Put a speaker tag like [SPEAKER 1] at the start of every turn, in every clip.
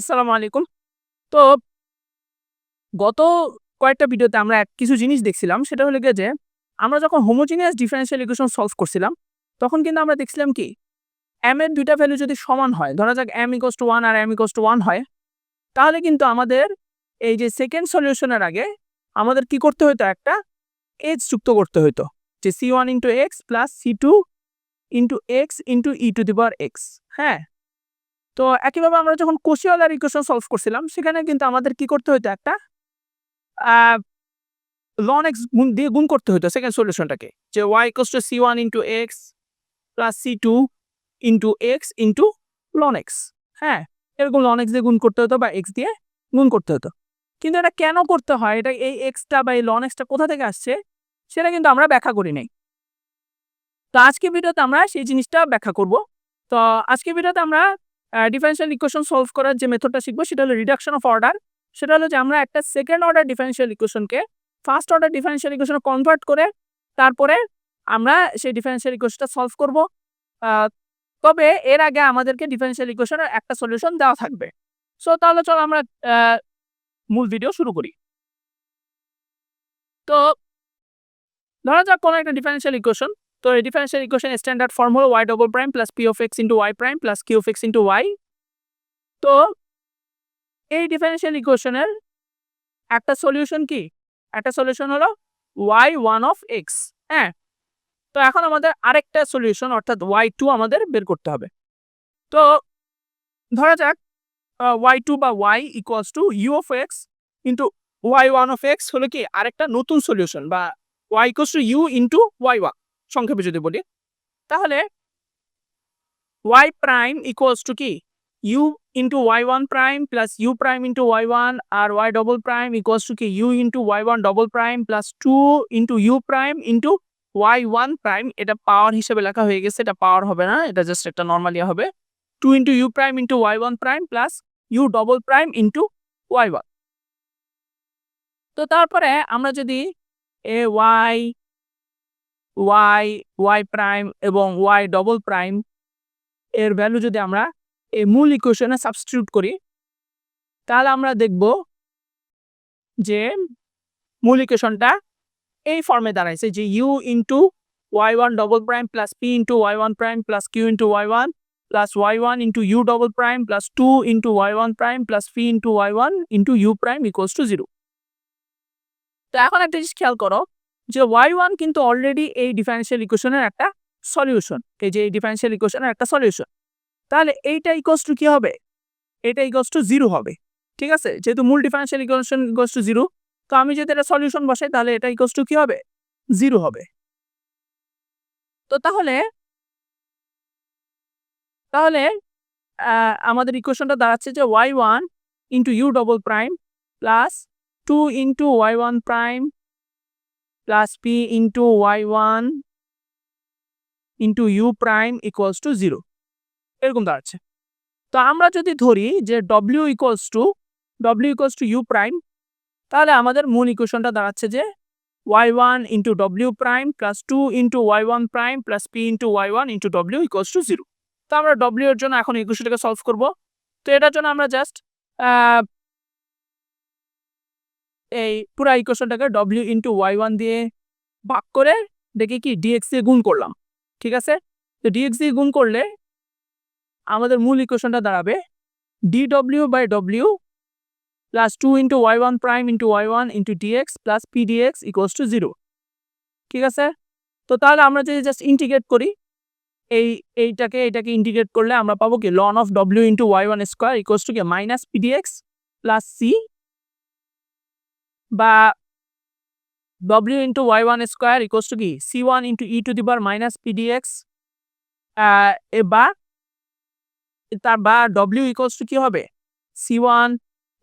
[SPEAKER 1] আসসালামু আলাইকুম। তো গত কয়েকটা ভিডিওতে আমরা কিছু জিনিস দেখছিলাম। সেটা হলো গিয়ে যে, আমরা যখন হোমোজিনিয়াস ডিফারেনশিয়াল ইকুয়েশন সলভ করছিলাম, তখন কিন্তু আমরা দেখছিলাম কি? m এর ২ টা ভ্যালু যদি সমান হয়, ধরা যাক m = 1 আর m = 1 হয়, তাহলে কিন্তু আমাদের এই যে সেকেন্ড সলিউশনের আগে আমাদের কি করতে হইতো? একটা h যুক্ত করতে হইতো। যে c1 * x plus c2 * x e⁻x, হ্যাঁ? তো একইভাবে আমরা যখন কচি অয়লার ইকুয়েশন সলভ করছিলাম, সেখানে কিন্তু আমাদের কি করতে হইতো? একটা আ ln x দিয়ে গুণ করতে হইতো সেকেন্ড সলিউশনটাকে। যে y = c1 * x plus c2 x ln x, হ্যাঁ? এরকম ln x দিয়ে গুণ করতে হতো বা x দিয়ে গুণ করতে হতো। কিন্তু এটা কেন করতে হয়? এটা এই x টা বা এই ln x টা কোথা থেকে আসছে? সেটা কিন্তু আমরা ব্যাখ্যা করি নাই। তো আজকের ভিডিওতে আমরা সেই জিনিসটা ব্যাখ্যা করব। তো আজকের ভিডিওতে আমরা ডিফারেনশিয়াল ইকুয়েশন সলভ করার যে মেথডটা শিখব সেটা হলো রিডাকশন অফ অর্ডার। সেটা হলো যে আমরা একটা সেকেন্ড অর্ডার ডিফারেনশিয়াল ইকুয়েশনকে ফার্স্ট অর্ডার ডিফারেনশিয়াল ইকুয়েশনে কনভার্ট করে তারপরে আমরা সেই ডিফারেনশিয়াল ইকুয়েশনটা সলভ করব। আ তবে এর আগে আমাদেরকে ডিফারেনশিয়াল ইকুয়েশনের একটা সলিউশন দেওয়া থাকবে। সো তাহলে চলো আমরা আ মূল ভিডিও শুরু করি। তো ধরা যাক কোনো একটা ডিফারেনশিয়াল ইকুয়েশন। তো এই ডিফারেনশিয়াল ইকুয়েশনের স্ট্যান্ডার্ড ফর্ম হলো y double prime plus p of x into y prime plus q of x into y। তো এই ডিফারেনশিয়াল ইকুয়েশনের একটা সলিউশন কি? একটা সলিউশন হলো y1 of x, হ্যাঁ? তো এখন আমাদের আরেকটা সলিউশন অর্থাৎ y2 আমাদের বের করতে হবে। তো ধরা যাক y2 বা y equals to u of x into y1 of x হলো কি আরেকটা নতুন সলিউশন বা y equals to u into y1 সংক্ষেপে যদি বলি। তাহলে y প্রাইম equals to কি? u into y1 prime plus u prime into y1 আর y double prime equals to কি? u into y1 double prime plus 2 into u prime into y1 prime. এটা power হিসেবে লেখা হয়ে গেছে। এটা পাওয়ার হবে না। এটা জাস্ট একটা নরমাল হবে। 2 into u prime into y1 prime plus u double prime into y1। তো তারপরে আমরা যদি y, y, y প্রাইম এবং y ডবল প্রাইম এর ভ্যালু যদি আমরা এই মূল ইকুয়েশনে সাবস্টিটিউট করি, তাহলে আমরা দেখব যে মূল ইকুয়েশনটা এই ফর্মে দাঁড়াইছে যে u into y1 double prime plus p into y1 prime plus q into y1 plus y1 into u double prime plus 2 into y1 prime plus p into y1 into u prime equals to 0। তো এখন একটা জিনিস খেয়াল করো যে y1 কিন্তু already এই differential ইকুয়েশনের একটা সলিউশন। এই যে এই ডিফারেনশিয়াল ইকুয়েশনের একটা সলিউশন। তাহলে এইটা ইকুয়ালস টু কি হবে? এটা ইকুয়ালস টু 0 হবে। ঠিক আছে? যেহেতু মূল ডিফারেনশিয়াল ইকুয়েশন ইকুয়ালস টু 0, তো আমি যদি এটা সলিউশন বসাই তাহলে এটা ইকুয়ালস টু কি হবে? 0 হবে। তো তাহলে তাহলে আমাদের ইকুয়েশনটা দাঁড়াচ্ছে যে y1 into u double prime plus 2 into y1 prime plus p into y1 into u prime equals to 0 এরকম দাঁড়াচ্ছে। তো আমরা যদি ধরি যে w equals to u prime, তাহলে আমাদের মূল ইকুয়েশনটা দাঁড়াচ্ছে যে y1 into w prime plus 2 into y1 prime plus p into y1 into w equals to 0। তো আমরা w এর জন্য এখন ইকুয়েশনটাকে সলভ করব। তো এটার জন্য আমরা জাস্ট এই পুরা ইকুয়েশনটাকে w ইনটু y1 দিয়ে ভাগ করে দেখি কি dx দিয়ে গুণ করলাম। ঠিক আছে? তো dx দিয়ে গুণ করলে আমাদের মূল ইকুয়েশনটা দাঁড়াবে dw by w plus 2 into y1 prime into y1 into dx plus p dx equals to 0। ঠিক আছে? তো তাহলে আমরা যদি জাস্ট ইন্টিগ্রেট করি, এইটাকে ইন্টিগ্রেট করলে আমরা পাবো কি ln of w into y1 square equals to কি minus p dx plus c বা w into y1 square equals to কি c1 into e to the power minus p dx বা w ইকুয়ালস টু কি হবে? c1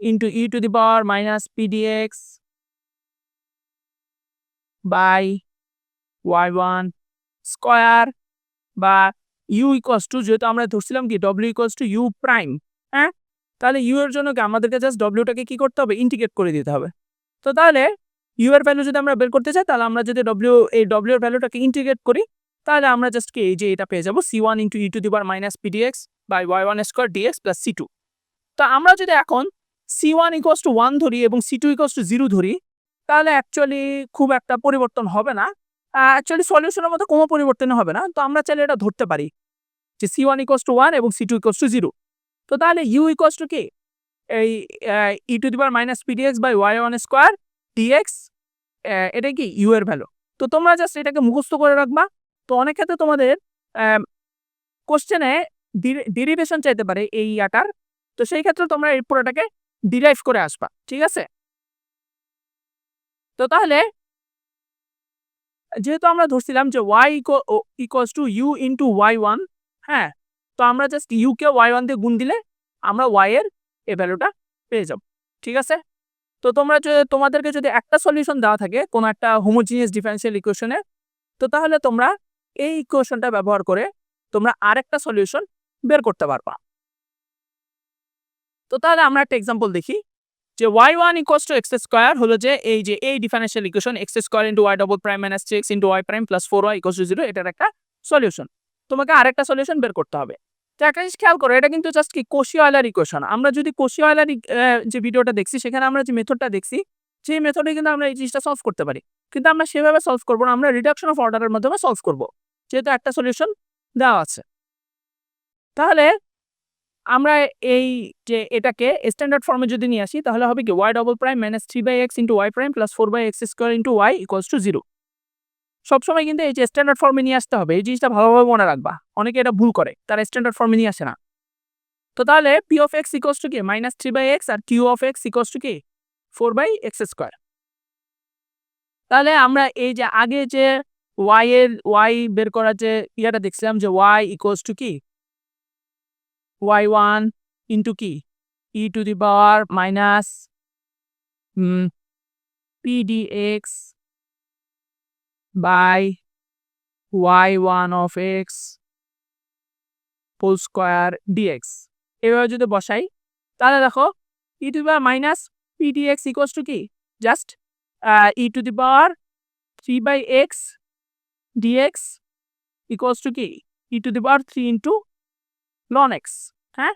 [SPEAKER 1] into e to the power minus p dx by y1 square বা u equals to, যেহেতু আমরা ধরছিলাম কি w equals to u prime, হ্যাঁ? তাহলে u এর জন্য কি আমাদেরকে জাস্ট w টাকে কি করতে হবে? ইন্টিগ্রেট করে দিতে হবে। তো তাহলে u এর ভ্যালু যদি আমরা বের করতে চাই, তাহলে আমরা যদি এই w এর ভ্যালুটাকে ইন্টিগ্রেট করি, তাহলে আমরা জাস্ট কি এই যে এটা পেয়ে যাব c1 into e to the power minus p dx by y1 square dx plus c2। তো আমরা যদি এখন C1 ইকুয়ালস টু 1 ধরি এবং C2 ইকুয়ালস টু 0 ধরি, তাহলে অ্যাকচুয়ালি খুব একটা পরিবর্তন হবে না। অ্যাকচুয়ালি সলিউশনের মধ্যে কোনো পরিবর্তন হবে না। তো আমরা চাইলে এটা ধরতে পারি যে C1 ইকুয়ালস টু 1 এবং C2 ইকুয়ালস টু 0। তো তাহলে U ইকুয়ালস টু কি? এই e to the power minus pdx by y1 square dx, এটা কি u এর ভ্যালু। তো তোমরা জাস্ট এটাকে মুখস্থ করে রাখবা। তো অনেক ক্ষেত্রে তোমাদের কোশ্চেনে ডেরিভেশন চাইতে পারে এই ইয়াটার। তো সেই ক্ষেত্রে তোমরা এই পুরোটাকে ডিরাইভ করে আসবা, ঠিক আছে? তো তাহলে যেহেতু আমরা ধরছিলাম যে y equals to u into y1, হ্যাঁ, তো আমরা জাস্ট u কে y1 দিয়ে গুণ দিলে আমরা y এর এই ভ্যালুটা পেয়ে যাব, ঠিক আছে? তো তোমাদেরকে যদি একটা সলিউশন দেওয়া থাকে কোনো একটা হোমোজিনিয়াস ডিফারেনশিয়াল ইকুয়েশনের, তো তাহলে তোমরা এই ইকুয়েশনটা ব্যবহার করে তোমরা আরেকটা সলিউশন বের করতে পারবা। তো তাহলে আমরা একটা এক্সাম্পল দেখি যে y1 equals two x square হলো যে এই differential equation x square into y double prime minus 3x into y prime plus 4y equals to 0, এটার একটা সলিউশন। তোমাকে আরেকটা সলিউশন বের করতে হবে। তো একটা জিনিস খেয়াল করো, এটা কিন্তু জাস্ট কি কোশি-অয়লার ইকুয়েশন। আমরা যদি কোশি-অয়লার যে ভিডিওটা দেখছি সেখানে আমরা যে মেথডটা দেখছি সেই মেথডে কিন্তু আমরা এই জিনিসটা সলভ করতে পারি, কিন্তু আমরা সেভাবে সলভ করবো না, আমরা রিডাকশন অফ অর্ডারের মাধ্যমে সলভ করব, যেহেতু একটা সলিউশন দেওয়া আছে। তাহলে আমরা এই যে এটাকে স্ট্যান্ডার্ড ফর্মে যদি নিয়ে আসি তাহলে হবে কি y double prime minus 3/x into y prime plus 4/x square into y equals to 0। সবসময় কিন্তু এই যে স্ট্যান্ডার্ড ফর্মে নিয়ে আসতে হবে, এই জিনিসটা ভালোভাবে মনে রাখবা। অনেকে এটা ভুল করে, তারা স্ট্যান্ডার্ড ফর্মে নিয়ে আসে না। তো তাহলে p of x equals to কি মাইনাস 3/x আর q of x equals to কি 4/x স্কোয়ার। তাহলে আমরা এই যে আগে যে y বের করার যে ইয়াটা দেখছিলাম যে y ইকুয়ালস টু কি y1 ইন্টু কি e to the power minus pdx by y1 of x whole square dx, এভাবে যদি বসাই তাহলে দেখো e to the power minus pdx equals to কি just e to the power 3/x dx equals to কি e to the power 3 into ln x, হ্যাঁ।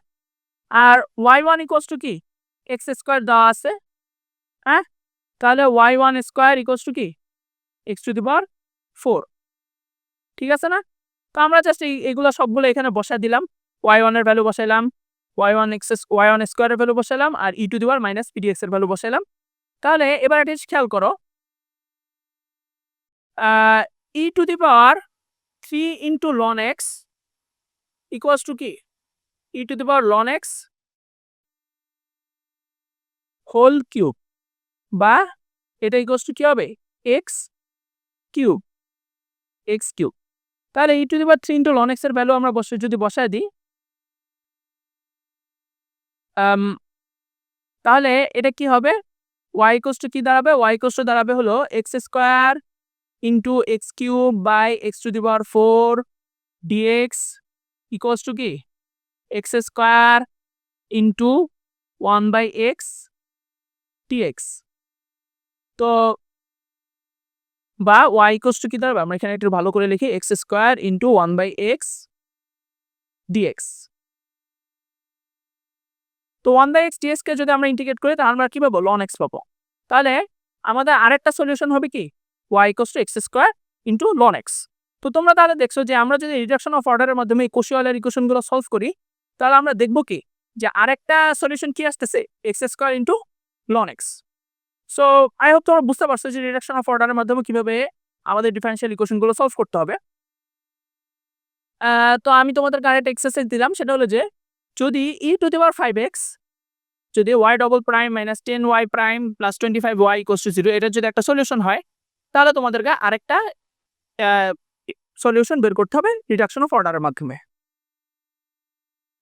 [SPEAKER 1] আর y1 equals to কি x স্কোয়ার দেওয়া আছে, হ্যাঁ। তাহলে y1 স্কোয়ার ইকুয়ালস টু কি x টু দি পাওয়ার 4, ঠিক আছে না? তো আমরা জাস্ট এইগুলো সবগুলো এখানে বসাই দিলাম, y1 এর ভ্যালু বসাইলাম, y1 স্কোয়ারের ভ্যালু বসাইলাম, আর e to the power minus pdx এর ভ্যালু বসাইলাম। তাহলে এবার একটা জিনিস খেয়াল করো, e to the power 3 into ln x equals to কি e to the power ln x whole cube, বা এটা ইকুয়ালস টু কি হবে x কিউব, তাহলে e to the power 3 into ln x এর ভ্যালু আমরা যদি বসায় দিই, তাহলে এটা কি হবে y ইকুয়ালস টু কি দাঁড়াবে, y ইকুয়ালস টু দাঁড়াবে হলো x square into x cube by x to the power 4 dx equals to কি x square into 1/x dx। তো বা y ইকুয়ালস টু কি দাঁড়াবে, আমরা এখানে একটু ভালো করে লিখি x square into 1/x dx। তো 1/x dx কে যদি আমরা ইন্টিগ্রেট করি তাহলে আমরা কি পাবো ln x পাবো। তাহলে আমাদের আরেকটা সলিউশন হবে কি y equals to x square into ln x। তো তোমরা তাহলে দেখছো যে আমরা যদি রিডাকশন অফ অর্ডারের মাধ্যমে এই কোশি-অয়লার ইকুয়েশনগুলো সলভ করি তাহলে আমরা দেখব কি যে আরেকটা সলিউশন কি আসতেছে x square into ln x। So I hope তোমরা বুঝতে পারছো যে রিডাকশন অফ অর্ডারের মাধ্যমে কিভাবে আমাদের ডিফারেনশিয়াল ইকুয়েশনগুলো সলভ করতে হবে। তো আমি তোমাদেরকে আরেকটা এক্সারসাইজ দিলাম, সেটা হলো যে যদি e to the power 5x যদি y double prime minus 10y prime plus 25y equals to 0 এটার যদি একটা সলিউশন হয় তাহলে তোমাদেরকে আরেকটা সলিউশন বের করতে হবে রিডাকশন অফ অর্ডারের মাধ্যমে।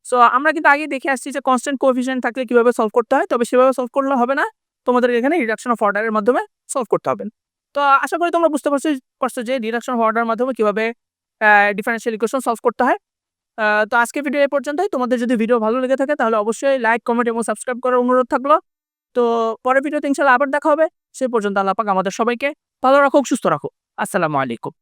[SPEAKER 1] সো আমরা কিন্তু আগে দেখে আসছি যে কনস্ট্যান্ট কোএফিশিয়েন্ট থাকলে কিভাবে সলভ করতে হয়, তবে সেভাবে সলভ করলে হবে না, তোমাদের এখানে রিডাকশন অফ অর্ডারের মাধ্যমে সলভ করতে হবে। তো আশা করি তোমরা বুঝতে পারছো যে রিডাকশন অফ অর্ডারের মাধ্যমে কিভাবে ডিফারেনশিয়াল ইকুয়েশন সলভ করতে হয়। তো আজকে ভিডিও এই পর্যন্তই। তোমাদের যদি ভিডিও ভালো লেগে থাকে তাহলে অবশ্যই লাইক, কমেন্ট এবং সাবস্ক্রাইব করার অনুরোধ থাকলো। তো পরের ভিডিওতে ইনশাআল্লাহ আবার দেখা হবে। সেই পর্যন্ত আল্লাহ পাক আমাদের সবাইকে ভালো রাখুক, সুস্থ রাখুক। আসসালামু আলাইকুম।